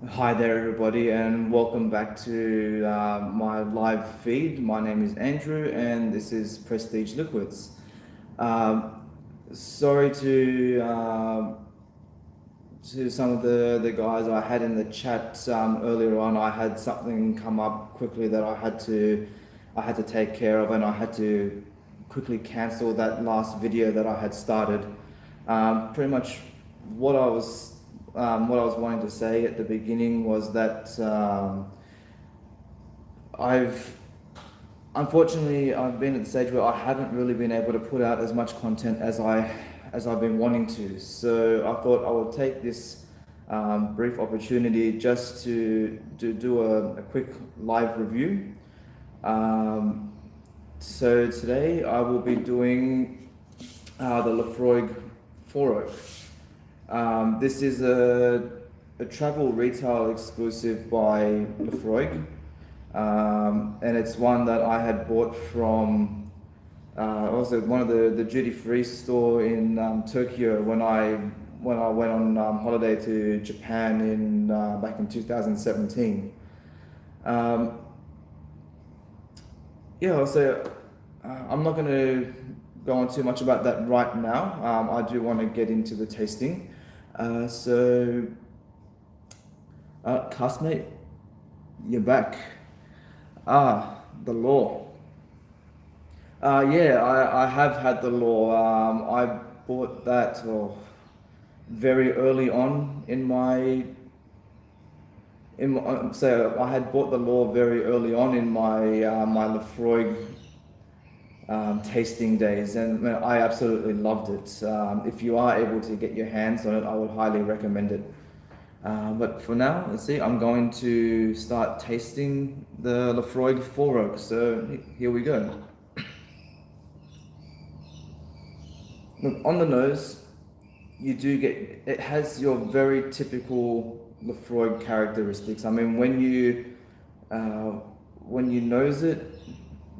Hi there, everybody, and welcome back to my live feed. My name is Andrew, and this is Prestige Liquids. Um, Sorry to some of the guys I had in the chat earlier on. I had something come up quickly that I had to take care of, and I had to quickly cancel that last video that I had started. Pretty much what I was wanting to say at the beginning was that I've I've been at the stage where I haven't really been able to put out as much content as I've been wanting to. So I thought I would take this brief opportunity just to do a quick live review. Um, so today I will be doing the Laphroaig 4 This is a travel retail exclusive by Laphroaig, and it's one that I had bought from also one of the duty-free store in Tokyo when I went on holiday to Japan in back in 2017. Um, yeah, so I'm not going to go on too much about that right now. I do want to get into the tasting. So, castmate, you're back. The law. Yeah, I have had the law. I bought that very early on so I had bought the law very early on in my Laphroaig tasting days, and man, I absolutely loved it. If you are able to get your hands on it, I would highly recommend it. But for now, let's see, I'm going to start tasting the Laphroaig 4 So here we go. Look, on the nose, you do get, it has your very typical Laphroaig characteristics. I mean, when you nose it,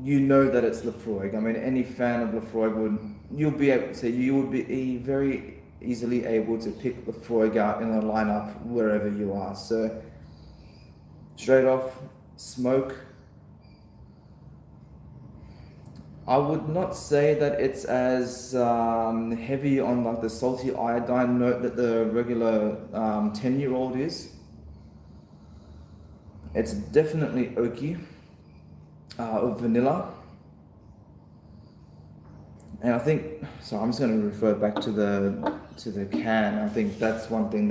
you know that it's Laphroaig. I mean, any fan of Laphroaig you would be very easily able to pick Laphroaig out in a lineup wherever you are. So straight off, smoke. I would not say that it's as heavy on like the salty iodine note that the regular 10-year-old is. It's definitely oaky, of vanilla. And I think, so I'm just going to refer back to the can. I think that's one thing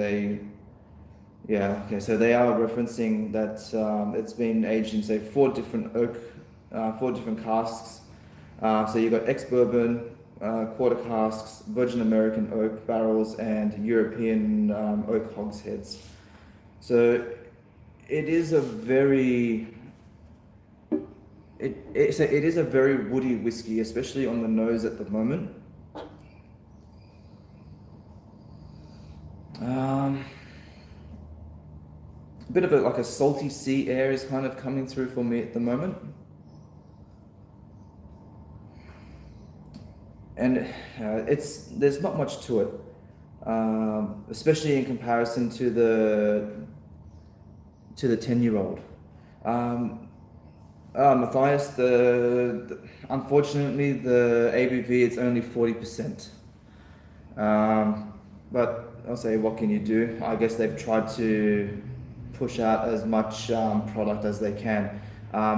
yeah, okay, so they are referencing that it's been aged in, say, four different casks. So you've got ex-bourbon, quarter casks, Virgin American oak barrels, and European oak hogsheads. So it is a very it is a very woody whiskey, especially on the nose at the moment. A bit of like a salty sea air is kind of coming through for me at the moment. And there's not much to it, especially in comparison to the 10-year-old. Matthias, unfortunately the ABV is only 40%. But I'll say, what can you do? I guess they've tried to push out as much product as they can.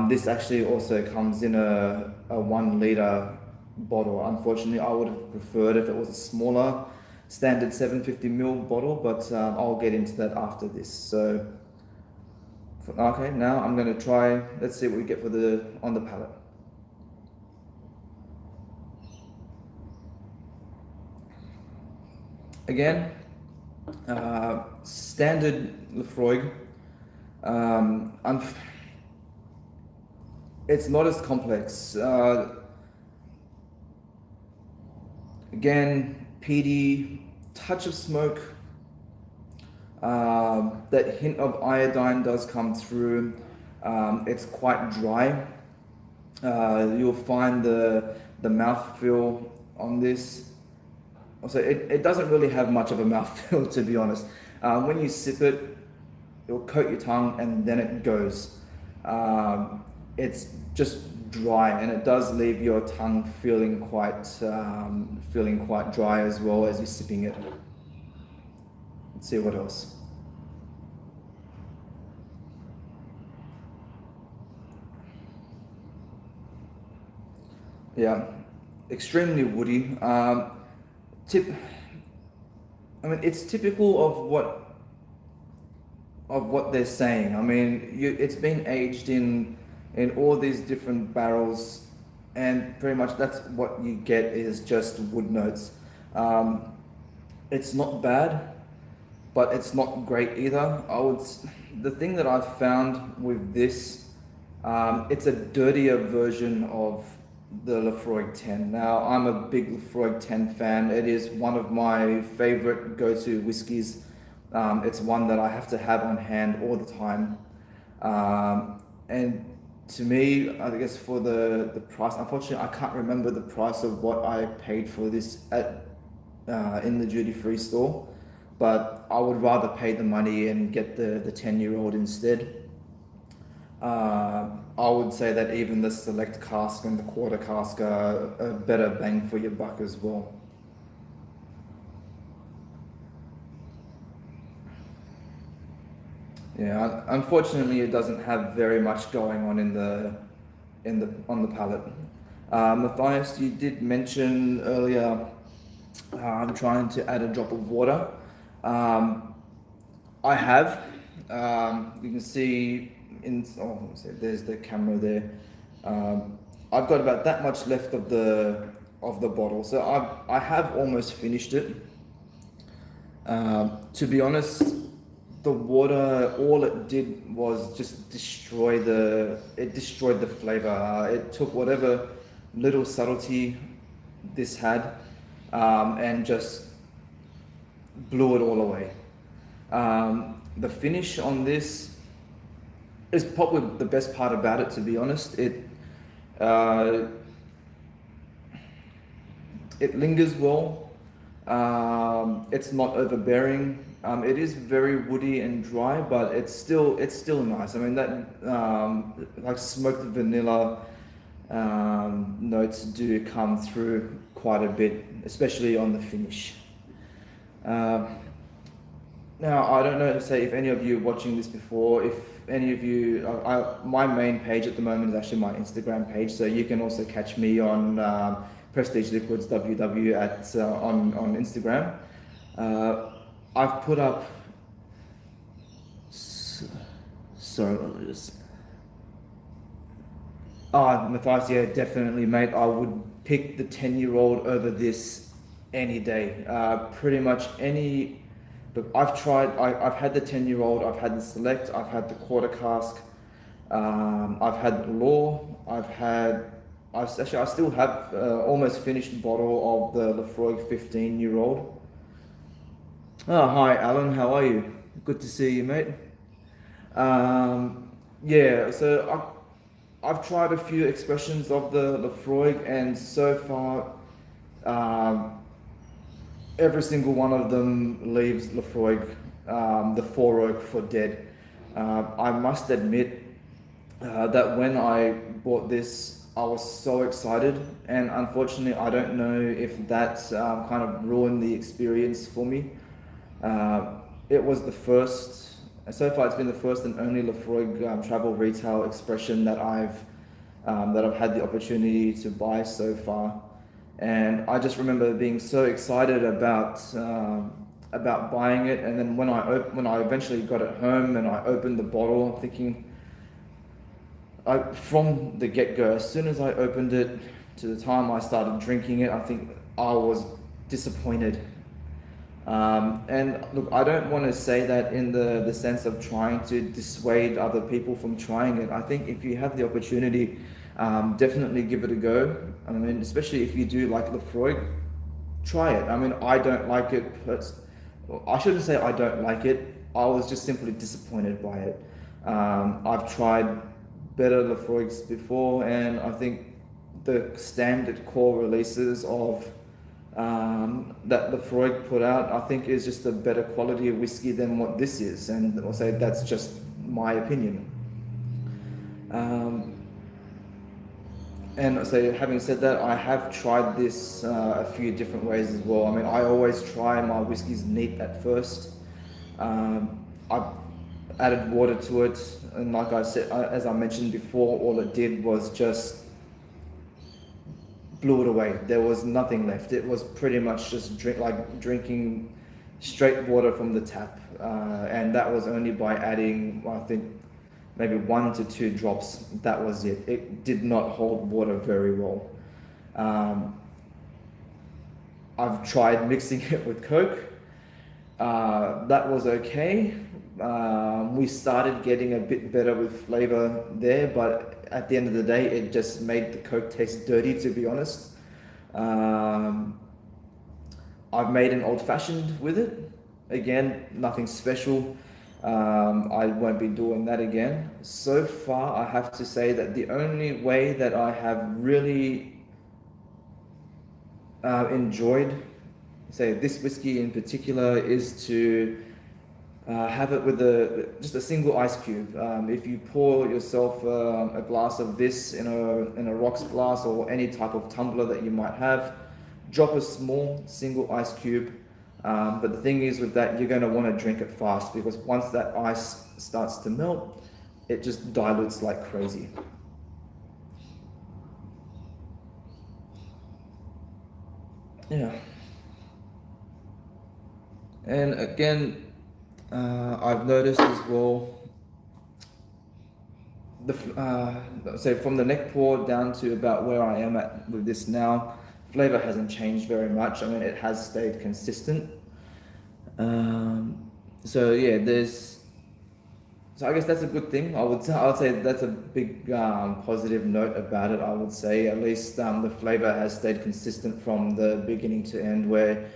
This actually also comes in a 1 liter bottle. Unfortunately, I would have preferred if it was a smaller standard 750 ml bottle, but I'll get into that after this. So, okay, now I'm going to try, let's see what we get on the palate. Again, standard Laphroaig. It's not as complex. Again, peaty, touch of smoke. That hint of iodine does come through. It's quite dry. You'll find the mouthfeel on this. Also, it doesn't really have much of a mouthfeel, to be honest. When you sip it, it'll coat your tongue and then it goes. It's just dry, and it does leave your tongue feeling quite dry as well as you're sipping it. Let's see what else. Yeah, extremely woody. Tip. I mean, it's typical of what they're saying. I mean, it's been aged in all these different barrels, and pretty much that's what you get is just wood notes. It's not bad, but it's not great either. The thing that I've found with this, it's a dirtier version of the Laphroaig 10. Now, I'm a big Laphroaig 10 fan. It is one of my favorite go-to whiskies. It's one that I have to have on hand all the time. And to me, I guess for the price, unfortunately, I can't remember the price of what I paid for this in the duty-free store, but I would rather pay the money and get the 10-year-old instead. I would say that even the select cask and the quarter cask are a better bang for your buck as well. Yeah, unfortunately, it doesn't have very much going on on the palate. Matthias, you did mention earlier, I'm trying to add a drop of water. I have. You can see there's the camera there. I've got about that much left of the bottle, so I have almost finished it. To be honest, the water, all it did was just destroy the flavor. It took whatever little subtlety this had, and just blew it all away. The finish on this is probably the best part about it, to be honest. It lingers well. It's not overbearing. It is very woody and dry, but it's still nice. I mean, that like smoked vanilla notes do come through quite a bit, especially on the finish. Now, I don't know, say if any of you watching this before, if any of you, my main page at the moment is actually my Instagram page, so you can also catch me on Prestige Liquids WW on Instagram. I've put up. Sorry, Matthias, yeah, definitely, mate. I would pick the 10-year-old over this any day. Pretty much any. Look, I've tried. I've had the 10-year-old. I've had the select. I've had the quarter cask. I've had the law. I still have almost finished bottle of the Laphroaig 15-year-old. Oh, hi, Alan. How are you? Good to see you, mate. Yeah, so I've tried a few expressions of the Laphroaig, and so far, every single one of them leaves Laphroaig, the 4 oak, for dead. I must admit that when I bought this, I was so excited, and unfortunately, I don't know if that kind of ruined the experience for me. It was the first, so far it's been the first and only Laphroaig travel retail expression that I've had the opportunity to buy so far. And I just remember being so excited about buying it, and then when I eventually got it home and I opened the bottle, I'm thinking, from the get-go, as soon as I opened it to the time I started drinking it, I think I was disappointed. And look, I don't want to say that in the sense of trying to dissuade other people from trying it. I think if you have the opportunity, definitely give it a go. I mean, especially if you do like Laphroaig, try it. I mean, I don't like it, but I shouldn't say I don't like it. I was just simply disappointed by it. I've tried better Laphroaigs before, and I think the standard core releases of that Laphroaig put out, I think is just a better quality of whiskey than what this is, and I'll say that's just my opinion. And so, having said that, I have tried this a few different ways as well. I mean, I always try my whiskies neat at first. I've added water to it, and like I said, as I mentioned before, all it did was just blew it away. There was nothing left. It was pretty much just drinking straight water from the tap, and that was only by adding, I think, maybe 1 to 2 drops. That was it. It did not hold water very well. I've tried mixing it with Coke. That was okay. We started getting a bit better with flavor there, but at the end of the day, it just made the Coke taste dirty, to be honest. I've made an old fashioned with it. Again, nothing special. I won't be doing that again. So far, I have to say that the only way that I have really enjoyed, say, this whiskey in particular, is to have it with just a single ice cube. If you pour yourself a glass of this in a rocks glass or any type of tumbler that you might have, drop a small single ice cube. But the thing is with that, you're going to want to drink it fast, because once that ice starts to melt, it just dilutes like crazy. Yeah. And again, I've noticed as well, say from the neck pour down to about where I am at with this now, flavor hasn't changed very much. I mean, it has stayed consistent. So yeah, so I guess that's a good thing. I would say that's a big positive note about it. I would say at least the flavor has stayed consistent from the beginning to end. Where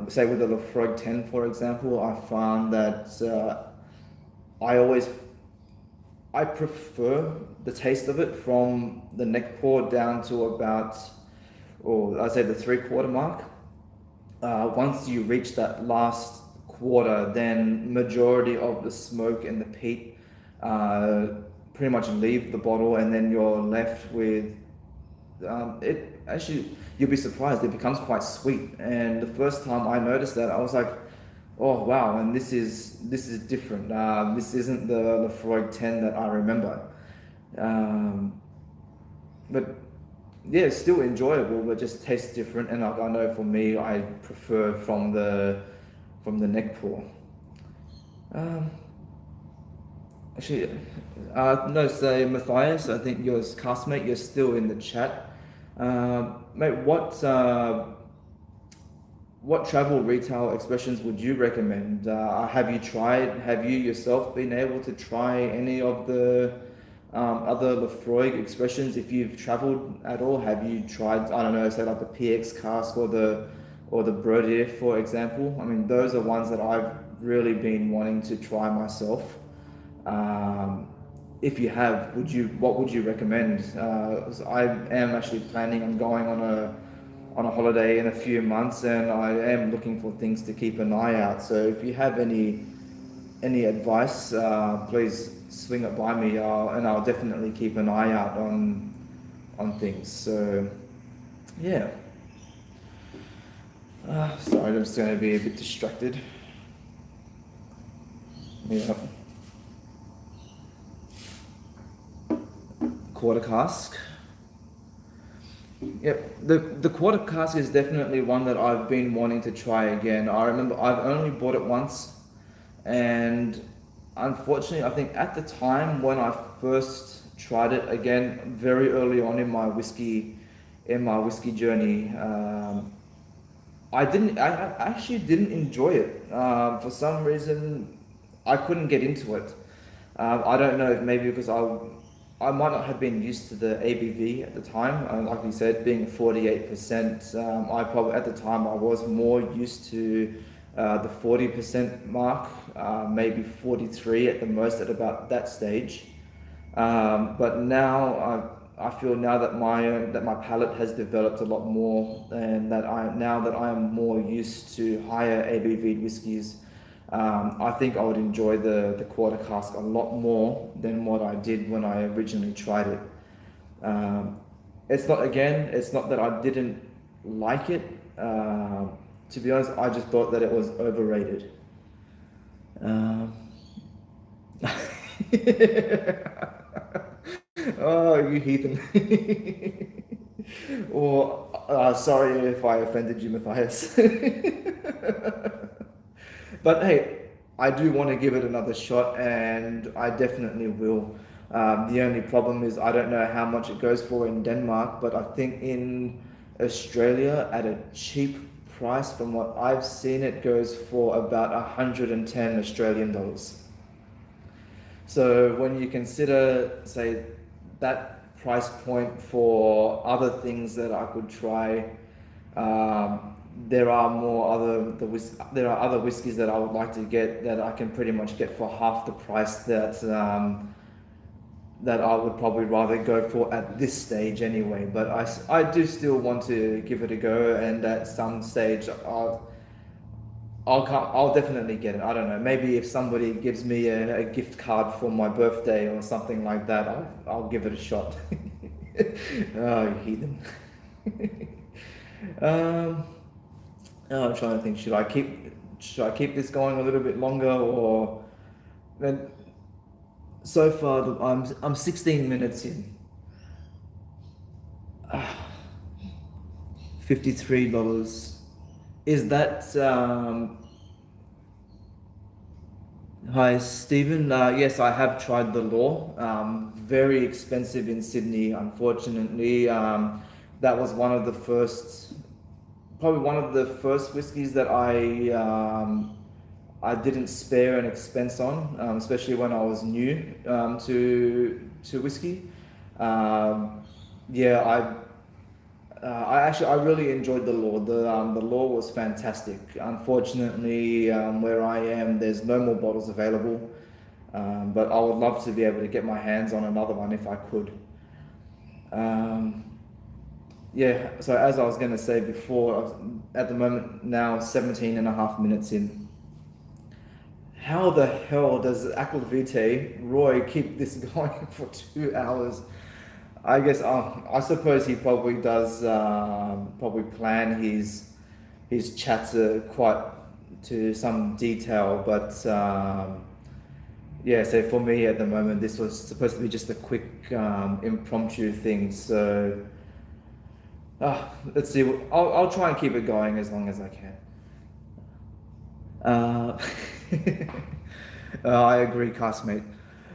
say with the Laphroaig 10, for example, I found that I prefer the taste of it from the neck pour down to about, or I'd say the 3/4 mark. Once you reach that last quarter, then majority of the smoke and the peat pretty much leave the bottle, and then you're left with it. Actually, you'll be surprised, it becomes quite sweet. And the first time I noticed that, I was like, oh wow, and this is different. This isn't the Laphroaig 10 that I remember. But yeah, it's still enjoyable, but just tastes different. And I know for me, I prefer from the neck pour. Actually, no, say Matthias, I think your castmate, you're still in the chat. Mate, what travel retail expressions would you recommend? Have you yourself been able to try any of the other Laphroaig expressions? If you've traveled at all, have you tried, I don't know, say like the PX cask or the Brodier, for example? I mean, those are ones that I've really been wanting to try myself. If you have, what would you recommend? I am actually planning on going on a holiday in a few months, and I am looking for things to keep an eye out. So if you have any advice, please swing it by me, and I'll definitely keep an eye out on things. So yeah. Sorry, I'm just going to be a bit distracted. Yeah. Quarter cask. Yep, the quarter cask is definitely one that I've been wanting to try again. I remember I've only bought it once, and unfortunately, I think at the time when I first tried it, again very early on in my whiskey journey, I actually didn't enjoy it. For some reason, I couldn't get into it. I don't know if maybe because I might not have been used to the ABV at the time. Like you said, being 48%, I probably at the time I was more used to the 40% mark, maybe 43 at the most at about that stage. But now I feel now that my palate has developed a lot more, and that I am more used to higher ABV whiskies, I think I would enjoy the quarter cask a lot more than what I did when I originally tried it. Um, it's not that I didn't like it. To be honest, I just thought that it was overrated. Um, oh, you heathen. Or, sorry if I offended you, Matthias. But hey, I do want to give it another shot, and I definitely will. The only problem is I don't know how much it goes for in Denmark, but I think in Australia at a cheap price, from what I've seen, it goes for about 110 Australian dollars. So when you consider, say, that price point for other things that I could try, there are there are other whiskies that I would like to get that I can pretty much get for half the price that I would probably rather go for at this stage anyway. But I do still want to give it a go, and at some stage I'll definitely get it. I don't know. Maybe if somebody gives me a gift card for my birthday or something like that, I'll give it a shot. Oh, you heathen. um, I'm trying to think. Should I keep this going a little bit longer, or? Then so far I'm 16 minutes in. $53. Is that Hi, Stephen. Yes, I have tried the law. Very expensive in Sydney, unfortunately. That was probably one of the first whiskies that I didn't spare an expense on, especially when I was new to whiskey. Um, yeah, I really enjoyed the law. The law was fantastic. Unfortunately, where I am, there's no more bottles available. But I would love to be able to get my hands on another one if I could. Um, yeah, so as I was going to say before, at the moment now 17 and a half minutes in. How the hell does Aquavite Roy keep this going for 2 hours? I guess I suppose he probably does probably plan his chats quite to some detail, but yeah. So for me at the moment, this was supposed to be just a quick impromptu thing. So let's see. I'll try and keep it going as long as I can. Uh, I agree, castmate.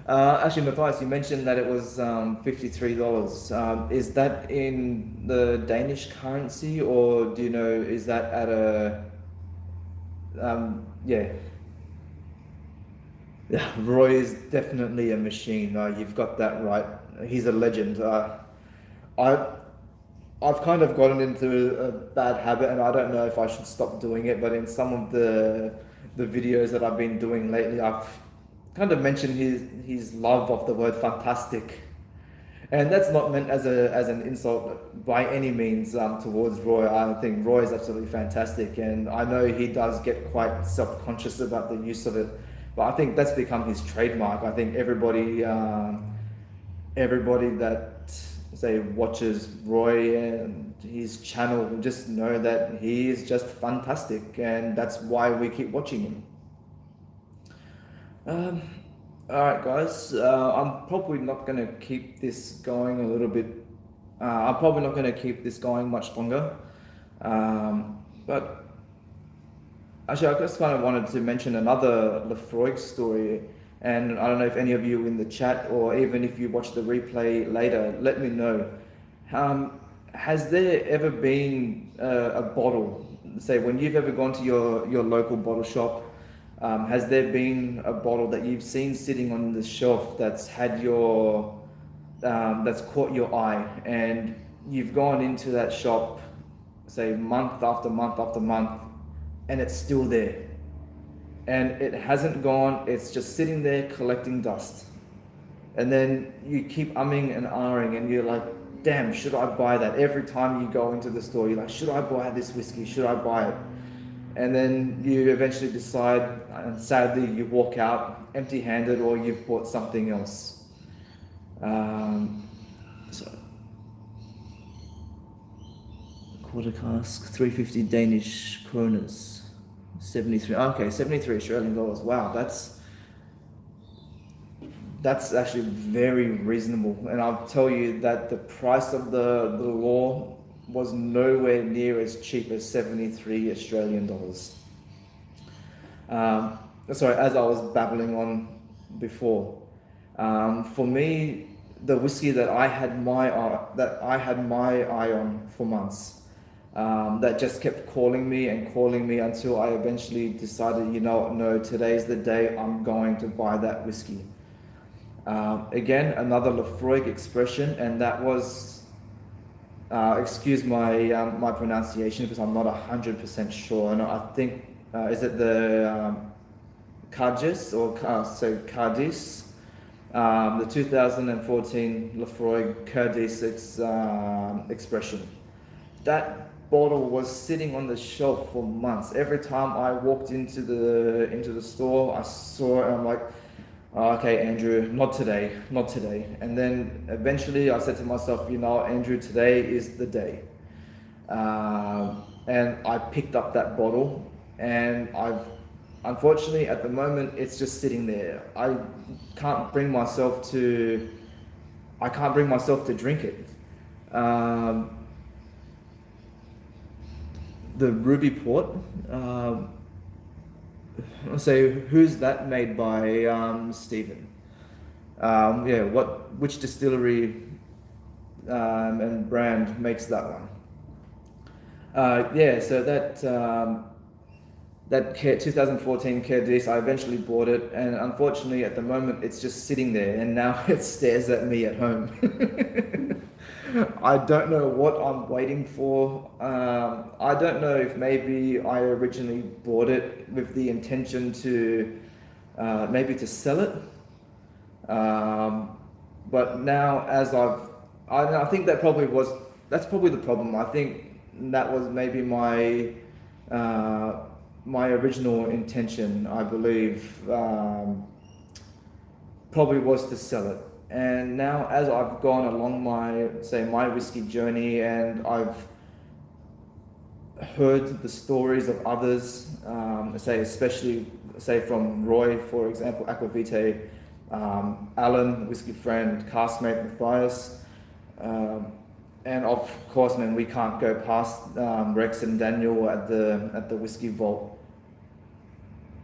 Actually, Matthias, you mentioned that it was $53. Is that in the Danish currency, or do you know, is that at a yeah. Yeah, Roy is definitely a machine. You've got that right. He's a legend. I I've kind of gotten into a bad habit, and I don't know if I should stop doing it. But in some of the videos that I've been doing lately, I've kind of mentioned his love of the word fantastic, and that's not meant as an insult by any means towards Roy. I think Roy is absolutely fantastic, and I know he does get quite self-conscious about the use of it. But I think that's become his trademark. I think everybody that say watches Roy and his channel just know that he is just fantastic, and that's why we keep watching him. Um, all right, guys. I'm probably not going to keep this going a little bit. I'm probably not going to keep this going much longer. But actually, I just kind of wanted to mention another Laphroaig story. And I don't know if any of you in the chat, or even if you watch the replay later, let me know. Has there ever been a bottle, say when you've ever gone to your local bottle shop, has there been a bottle that you've seen sitting on the shelf that's that's caught your eye, and you've gone into that shop, say month after month after month, and it's still there, and it hasn't gone, it's just sitting there collecting dust? And then you keep umming and ahhing, and you're like, damn, should I buy that? Every time you go into the store, you're like, should I buy this whiskey? Should I buy it? And then you eventually decide, and sadly, you walk out empty-handed, or you've bought something else. So, quarter cask, 350 Danish kroners, 73. Okay, 73 Australian dollars. Wow, that's actually very reasonable. And I'll tell you that the price of the law was nowhere near as cheap as 73 Australian dollars. Sorry, as I was babbling on before, for me, the whiskey that I had my eye on for months, that just kept calling me until I eventually decided, you know, no, today's the day I'm going to buy that whiskey. Again, another Laphroaig expression, and that was, excuse my pronunciation because I'm not 100% sure. And I think, is it the Cardis or Cardis? The 2014 Laphroaig Cardis expression. That bottle was sitting on the shelf for months. Every time I walked into the store, I saw it, and I'm like, oh, okay, Andrew, not today. And then eventually I said to myself, you know, Andrew, today is the day. And I picked up that bottle, and unfortunately, at the moment, it's just sitting there. I can't bring myself to drink it. The Ruby Port. So who's that made by, Stephen? Yeah, which distillery and brand makes that one? Yeah, so that 2014 Cardis, I eventually bought it, and unfortunately at the moment it's just sitting there, and now it stares at me at home. I don't know what I'm waiting for. I don't know if maybe I originally bought it with the intention to maybe to sell it. But now I think that's probably the problem. I think that was maybe my original intention, I believe, probably was to sell it. And now, as I've gone along my whiskey journey, and I've heard the stories of others, especially from Roy, for example, Aquavite, Alan, whiskey friend, castmate Matthias, and of course, man, we can't go past Rex and Daniel at the Whiskey Vault.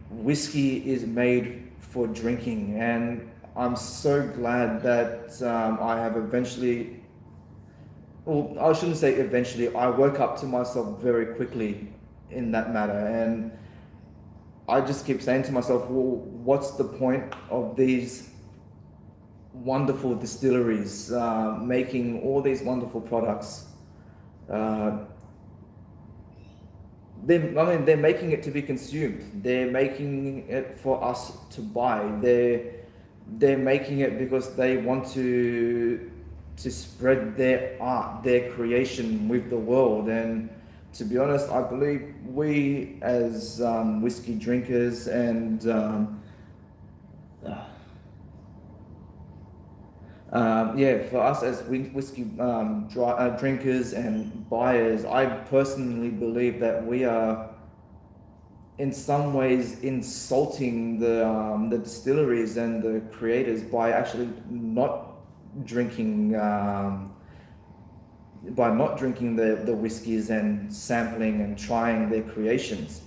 Whiskey is made for drinking, and I'm so glad that I have eventually, well, I shouldn't say eventually, I woke up to myself very quickly in that matter, and I just keep saying to myself, well, what's the point of these wonderful distilleries making all these wonderful products? They're making it to be consumed. They're making it for us to buy. They're making it because they want to spread their art, their creation with the world. And to be honest, I believe we as whiskey drinkers and for us as whiskey drinkers and buyers, I personally believe that we are in some ways insulting the distilleries and the creators by actually not drinking the whiskies and sampling and trying their creations.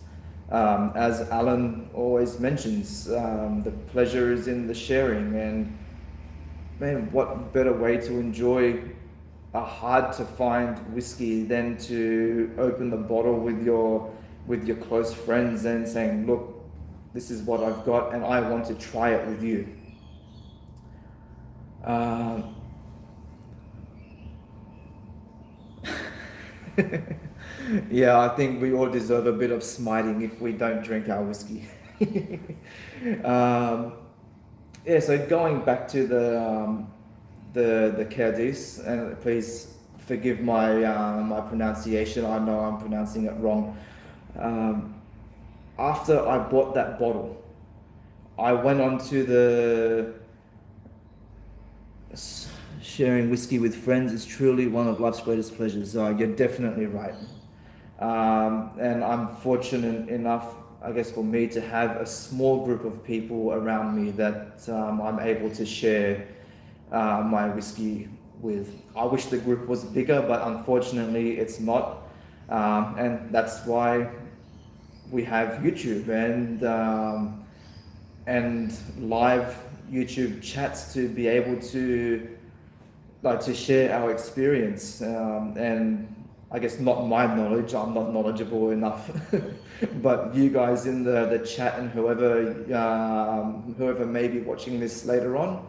As Alan always mentions, the pleasure is in the sharing, and man, what better way to enjoy a hard to find whiskey than to open the bottle with your close friends and saying, look, this is what I've got and I want to try it with you. Yeah, I think we all deserve a bit of smiting if we don't drink our whiskey. Yeah, so going back to the Cadiz, and please forgive my my pronunciation. I know I'm pronouncing it wrong. Um, After I bought that bottle, I went on to the sharing whiskey with friends is truly one of life's greatest pleasures. You're definitely right. And I'm fortunate enough, I guess, for me to have a small group of people around me that I'm able to share my whiskey with. I wish the group was bigger, but unfortunately, it's not. And that's why we have YouTube and live YouTube chats to be able to to share our experience and I guess not my knowledge. I'm not knowledgeable enough, but you guys in the chat and whoever may be watching this later on,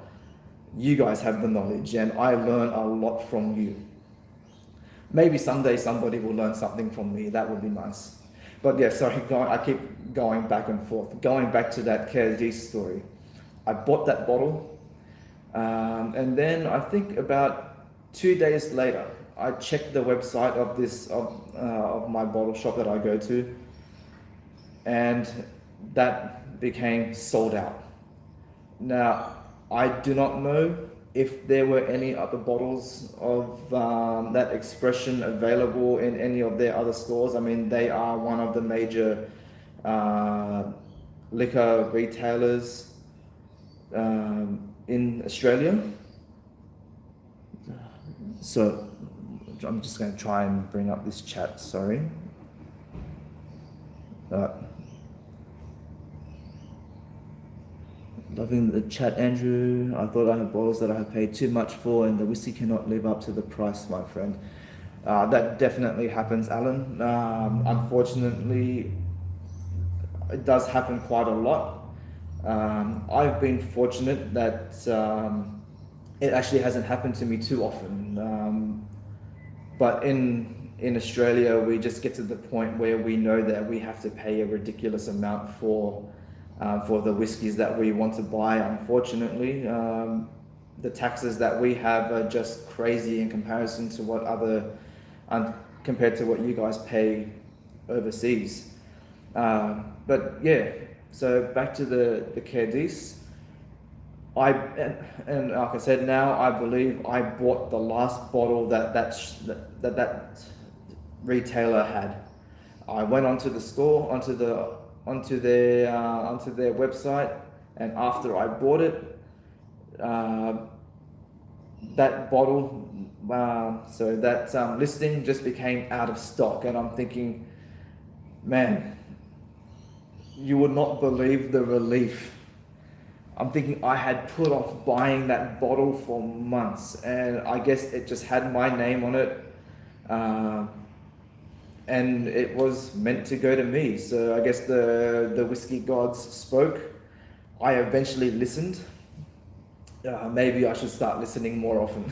you guys have the knowledge, and I learn a lot from you. Maybe someday somebody will learn something from me. That would be nice. But yeah, sorry, I keep going back and forth. Going back to that KD story, I bought that bottle, and then I think about 2 days later, I checked the website of my bottle shop that I go to, and that became sold out. Now, I do not know if there were any other bottles of that expression available in any of their other stores. I mean, they are one of the major liquor retailers in Australia. So I'm just going to try and bring up this chat, sorry. Loving the chat, Andrew. I thought I had bottles that I have paid too much for, and the whiskey cannot live up to the price, my friend. That definitely happens, Alan. Unfortunately, it does happen quite a lot. I've been fortunate that it actually hasn't happened to me too often. But in Australia, we just get to the point where we know that we have to pay a ridiculous amount for the whiskies that we want to buy. Unfortunately, the taxes that we have are just crazy in comparison to compared to what you guys pay overseas. But yeah, so back to the Cadiz. And like I said, now I believe I bought the last bottle that retailer had. I went onto the store, onto their website, and after I bought it, that bottle, that listing just became out of stock, and I'm thinking, man, you would not believe the relief. I'm thinking I had put off buying that bottle for months, and I guess it just had my name on it. And it was meant to go to me. So I guess the whiskey gods spoke. I eventually listened. Maybe I should start listening more often.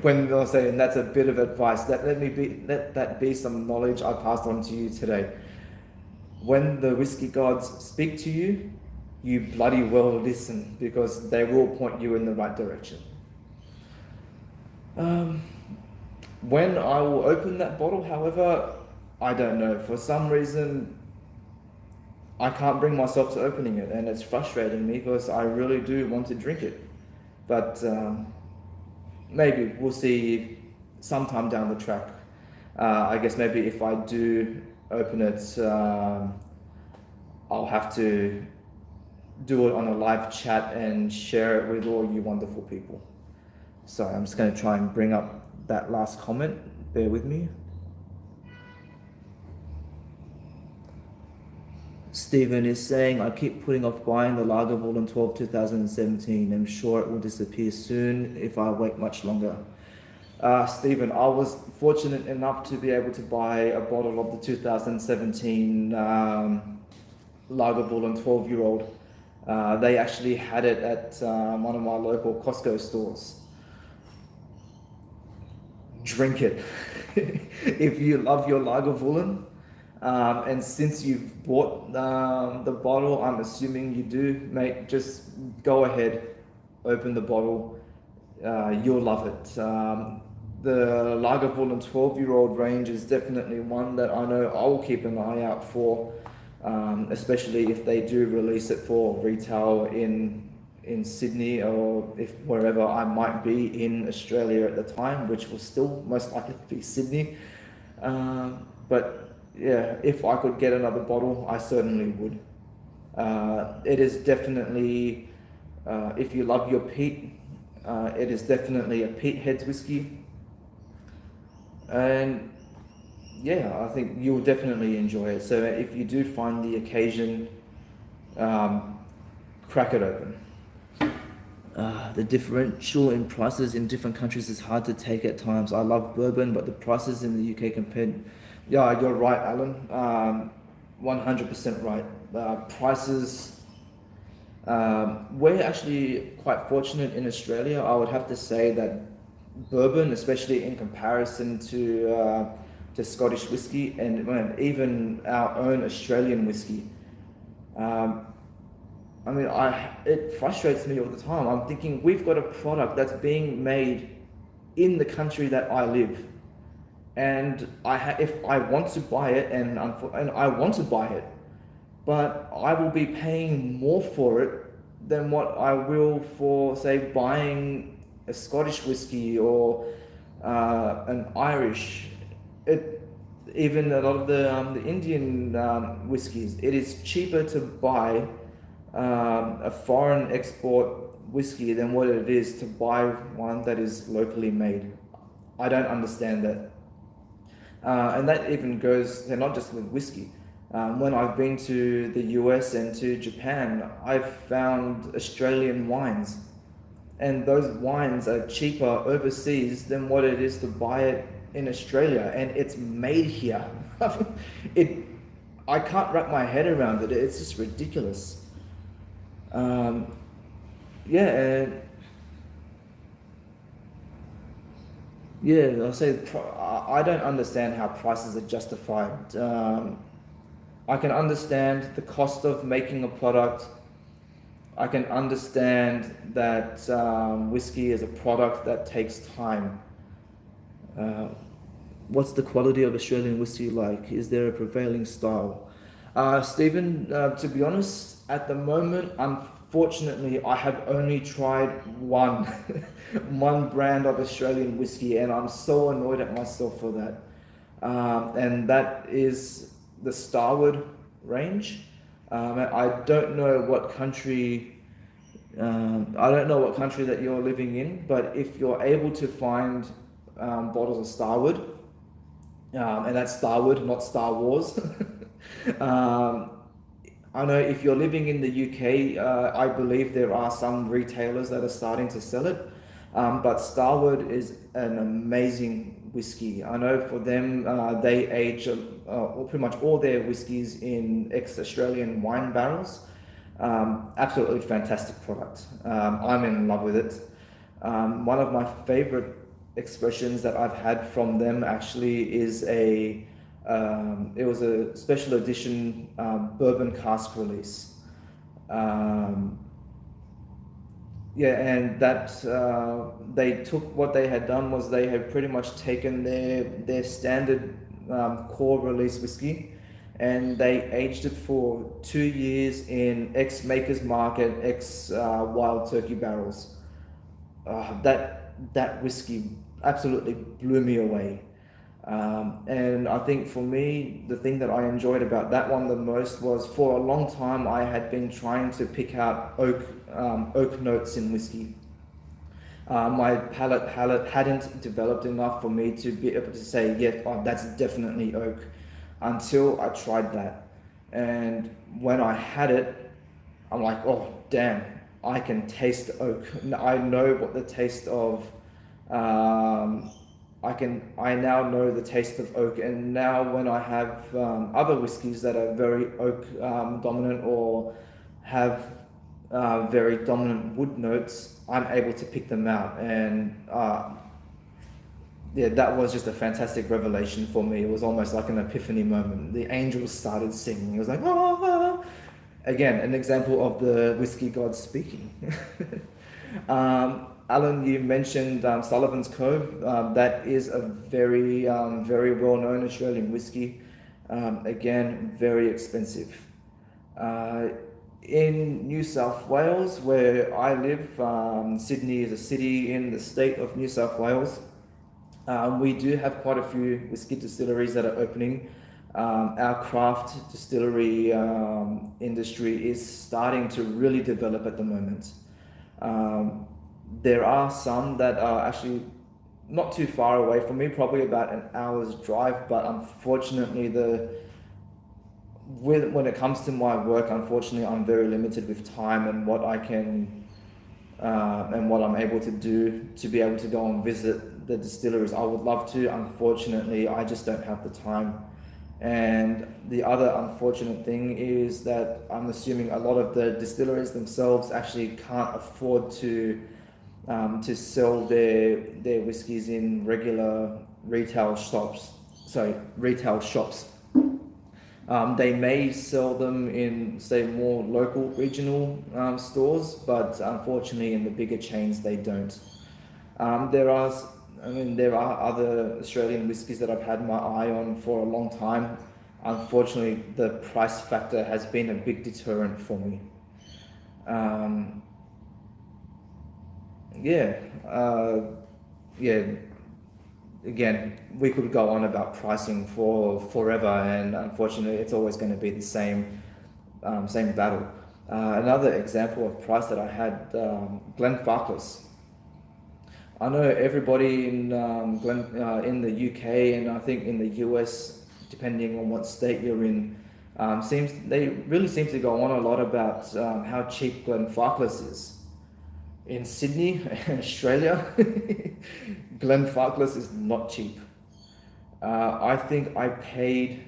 When I was saying that's a bit of advice, let that be some knowledge I passed on to you today. When the whiskey gods speak to you, you bloody well listen, because they will point you in the right direction. When I will open that bottle, however, I don't know. For some reason, I can't bring myself to opening it, and it's frustrating me because I really do want to drink it. But maybe we'll see sometime down the track. I guess maybe if I do open it, I'll have to do it on a live chat and share it with all you wonderful people. So I'm just going to try and bring up that last comment. Bear with me. Stephen is saying, I keep putting off buying the Lagavulin 12 2017. I'm sure it will disappear soon if I wait much longer. Stephen, I was fortunate enough to be able to buy a bottle of the 2017 Lagavulin 12-year-old. They actually had it at one of my local Costco stores. Drink it. If you love your Lagavulin, And since you've bought the bottle, I'm assuming you do, mate. Just go ahead, open the bottle. You'll love it. The Lagavulin 12-year-old range is definitely one that I know I will keep an eye out for, especially if they do release it for retail in Sydney, or if wherever I might be in Australia at the time, which will still most likely be Sydney. But yeah, if I could get another bottle, I certainly would. It is definitely, if you love your peat, it is definitely a peat heads whiskey, and yeah, I think you'll definitely enjoy it. So if you do find the occasion, crack it open. The differential in prices in different countries is hard to take at times. I love bourbon, but the prices in the UK compared, yeah, you're right, Alan. 100% right. Prices, we're actually quite fortunate in Australia. I would have to say that bourbon, especially in comparison to Scottish whiskey and even our own Australian whiskey. Um, I mean, it frustrates me all the time. I'm thinking we've got a product that's being made in the country that I live, and if I want to buy it, and I want to buy it, but I will be paying more for it than what I will for, say, buying a Scottish whiskey or an Irish. It Even a lot of the Indian whiskies, it is cheaper to buy a foreign export whiskey than what it is to buy one that is locally made. I don't understand that. And that even goes, not just with whiskey. When I've been to the US and to Japan, I've found Australian wines, and those wines are cheaper overseas than what it is to buy it in Australia, and it's made here. it, I can't wrap my head around it. It's just ridiculous. Um, yeah, and yeah, I'll say I don't understand how prices are justified. I can understand the cost of making a product. I can understand that whiskey is a product that takes time. Uh, what's the quality of Australian whiskey like? Is there a prevailing style? Stephen, to be honest, at the moment, unfortunately, I have only tried one, one brand of Australian whiskey, and I'm so annoyed at myself for that. And that is the Starward range. I don't know what country. I don't know what country that you're living in, but if you're able to find bottles of Starward, and that's Starward, not Star Wars. um, I know if you're living in the UK, I believe there are some retailers that are starting to sell it. But Starward is an amazing whiskey. I know for them, they age pretty much all their whiskies in ex-Australian wine barrels. Absolutely fantastic product. I'm in love with it. One of my favorite expressions that I've had from them actually is it was a special edition bourbon cask release. Um, yeah, and that they took what they had done was they had pretty much taken their standard core release whiskey, and they aged it for 2 years in ex Maker's Market, ex Wild Turkey barrels. That whiskey absolutely blew me away. And I think for me, the thing that I enjoyed about that one the most was for a long time I had been trying to pick out oak notes in whiskey. My palate hadn't developed enough for me to be able to say, yes, oh, that's definitely oak, until I tried that. And when I had it, I'm like, oh, damn, I can taste oak. I know what the taste of um, I now know the taste of oak, and now when I have other whiskies that are very oak dominant or have very dominant wood notes, I'm able to pick them out. And yeah, that was just a fantastic revelation for me. It was almost like an epiphany moment. The angels started singing. It was like, ah. Again, an example of the whiskey god speaking. Alan, you mentioned Sullivan's Cove. That is a very well-known Australian whiskey. Again, very expensive. Uh, in New South Wales, where I live, Sydney is a city in the state of New South Wales. We do have quite a few whiskey distilleries that are opening. Our craft distillery industry is starting to really develop at the moment. There are some that are actually not too far away from me, probably about an hour's drive, but unfortunately when it comes to my work, unfortunately I'm very limited with time and what I can and what I'm able to do to be able to go and visit the distilleries. I would love to, unfortunately I just don't have the time. And the other unfortunate thing is that I'm assuming a lot of the distilleries themselves actually can't afford to sell their whiskies in regular retail shops. They may sell them in, say, more local regional stores, but unfortunately in the bigger chains they don't. There are other Australian whiskies that I've had my eye on for a long time. Unfortunately, the price factor has been a big deterrent for me. Yeah, yeah. Again, we could go on about pricing for forever, and unfortunately, it's always going to be the same battle. Another example of price that I had, Glenfarclas. I know everybody in in the UK and I think in the US, depending on what state you're in, they really seem to go on a lot about how cheap Glenfarclas is. In Sydney, Australia, Glenfarclas is not cheap. I think I paid,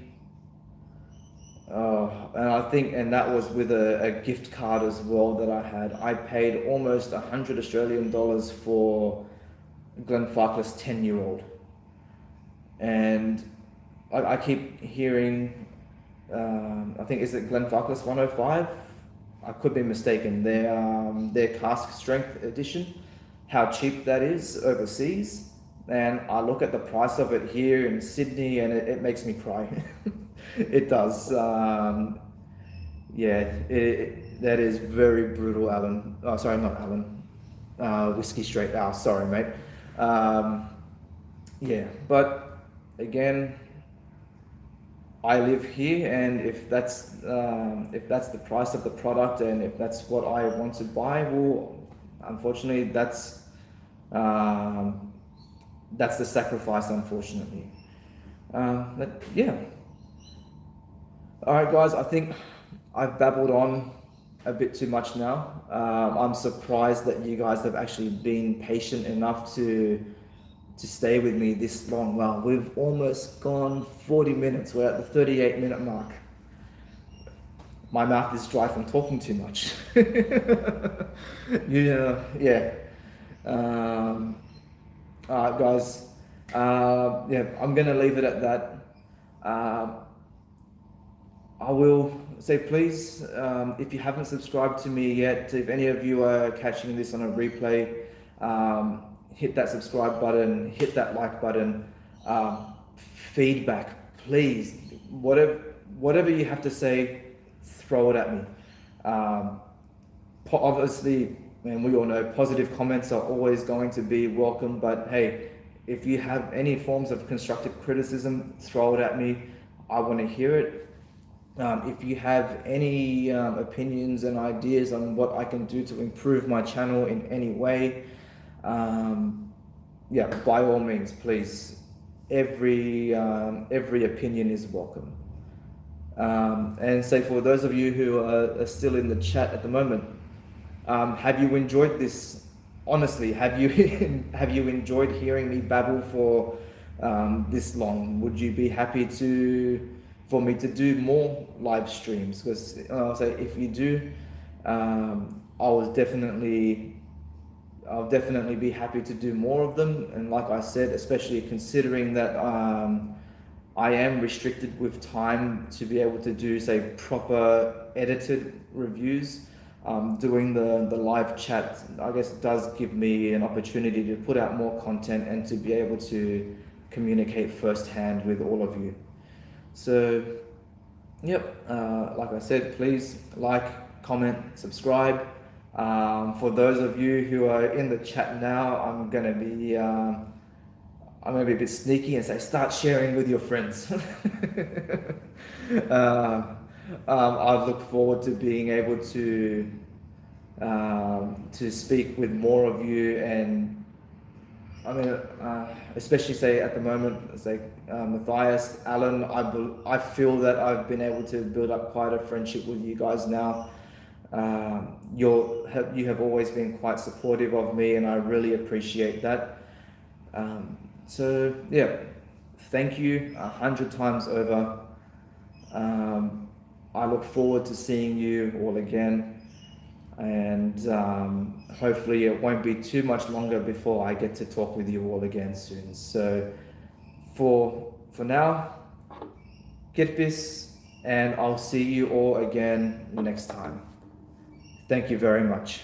and that was with a gift card as well that I had. I paid almost 100 Australian dollars for Glenfarclas 10-year-old. And I keep hearing, I think, is it Glenfarclas 105? I could be mistaken. Their cask strength edition, how cheap that is overseas. And I look at the price of it here in Sydney and it makes me cry. It does. That is very brutal, Alan. Oh, sorry, not Alan. Whiskey Straight. Oh, sorry, mate. But again, I live here, and if that's the price of the product, and if that's what I want to buy, well, unfortunately, that's the sacrifice, unfortunately. But yeah. All right, guys. I think I've babbled on a bit too much now. I'm surprised that you guys have actually been patient enough to stay with me this long. Well, we've almost gone 40 minutes. We're at the 38-minute mark. My mouth is dry from talking too much. Yeah. All right, guys. I'm going to leave it at that. I will say, please, if you haven't subscribed to me yet, if any of you are catching this on a replay, hit that subscribe button, hit that like button. Feedback, please. Whatever you have to say, throw it at me. Obviously, and we all know positive comments are always going to be welcome, but hey, if you have any forms of constructive criticism, throw it at me. I want to hear it. If you have any opinions and ideas on what I can do to improve my channel in any way, by all means, please. Every opinion is welcome. And say, for those of you who are still in the chat at the moment, have you enjoyed this? Honestly, have you enjoyed hearing me babble for this long? Would you be happy for me to do more live streams? Because I'll say, if you do, I was definitely I'll definitely be happy to do more of them. And like I said, especially considering that I am restricted with time to be able to do, say, proper edited reviews. Doing the live chat, I guess, does give me an opportunity to put out more content and to be able to communicate firsthand with all of you. So, yep, like I said, please like, comment, subscribe. For those of you who are in the chat now, I'm gonna be a bit sneaky and say start sharing with your friends. I look forward to being able to speak with more of you, and I mean, especially say at the moment, say Matthias, Alan. I feel that I've been able to build up quite a friendship with you guys now. You have always been quite supportive of me, and I really appreciate that. So yeah, thank you 100 times over. I look forward to seeing you all again, and hopefully it won't be too much longer before I get to talk with you all again soon. So for now, get this, and I'll see you all again next time. Thank you very much.